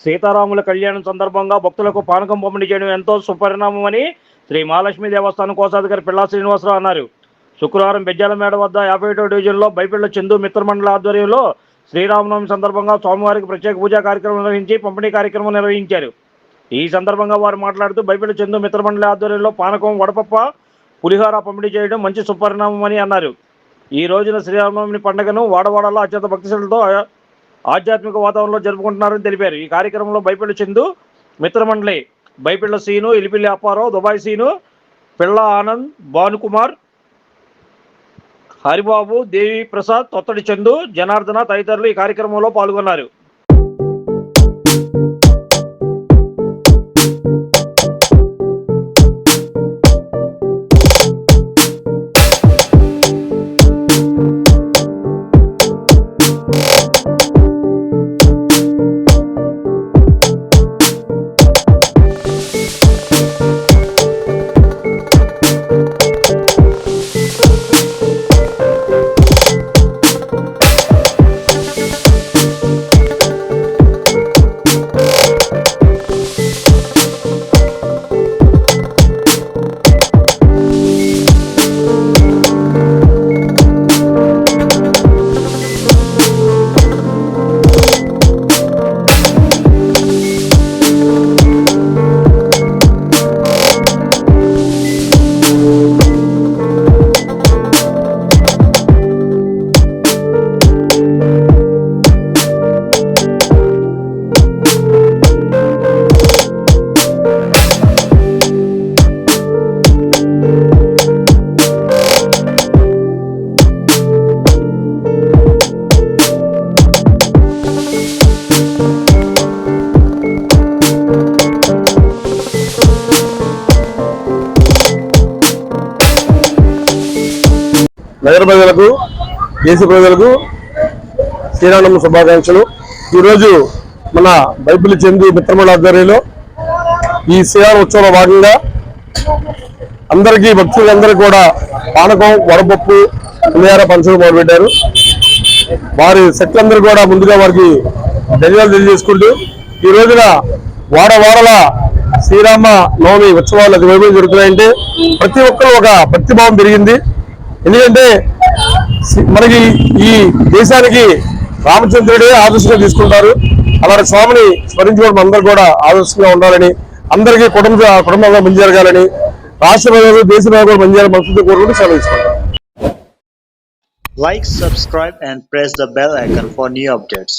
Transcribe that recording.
సీతారాముల కళ్యాణం సందర్భంగా భక్తులకు పానకం పంపిణీ చేయడం ఎంతో సుపరిణామమని శ్రీ మహాలక్ష్మీ దేవస్థానం కోశాధికారి పిల్లా శ్రీనివాసరావు అన్నారు. శుక్రవారం బెజ్జాలమేడ వద్ద 51వ డివిజన్లో బైపిళ్ల చందు మిత్రమండలి ఆధ్వర్యంలో శ్రీరామనవమి సందర్భంగా స్వామివారికి ప్రత్యేక పూజా కార్యక్రమం నిర్వహించి పంపిణీ కార్యక్రమం నిర్వహించారు. ఈ సందర్భంగా వారు మాట్లాడుతూ బైపిళ్ల చందు మిత్రమండలి ఆధ్వర్యంలో పానకం, వడపప్ప, పులిహార పంపిణీ చేయడం మంచి సుపరిణామమని అన్నారు. ఈ రోజున శ్రీరామనవమి పండుగను వాడవాడలో అత్యంత భక్తిశీలతో ఆధ్యాత్మిక వాతావరణంలో జరుపుకుంటున్నారని తెలిపారు. ఈ కార్యక్రమంలో బైపిళ్ల చందు మిత్రమండలి, బైపిళ్ల సీను, ఇలిపిల్లి అప్పారావు, దుబాయ్ సీను, పిళ్ళ ఆనంద్, భానుకుమార్, హరిబాబు, దేవి ప్రసాద్, తొత్తడి చందు, జనార్దన తదితరులు ఈ కార్యక్రమంలో పాల్గొన్నారు. నగర ప్రజలకు, దేశ ప్రజలకు శ్రీరామనవమి శుభాకాంక్షలు. ఈరోజు మన బైపిళ్ల చందు మిత్రమండలి ఆధ్వర్యంలో ఈ శ్రీరామ ఉత్సవంలో భాగంగా అందరికీ, భక్తులందరికీ కూడా పానకం, వడపప్పు, పులిహార పంచడం మొదలుపెట్టారు. వారి శక్తులందరూ కూడా ముందుగా వారికి ధన్యవాదాలు తెలియజేసుకుంటూ ఈ రోజున వాడవాడల శ్రీరామ నవమి ఉత్సవాలు అతి వైభవం జరుగుతున్నాయంటే ప్రతి ఒక్కరూ ఒక భక్తిభావం పెరిగింది. ఎందుకంటే మనకి ఈ దేశానికి రామచంద్రుడే ఆదర్శంగా తీసుకుంటారు. అలాంటి స్వామిని స్మరించుకోవడం అందరూ కూడా ఆదర్శంగా ఉండాలని, అందరికీ కుటుంబంలో మంచి జరగాలని, రాష్ట్ర ప్రజలు, దేశ ప్రజలు మంచి జరగాలని మనసుతో కోరుకుంటూ సెలవు తీసుకుంటారు. Like, subscribe and press the bell icon for new updates.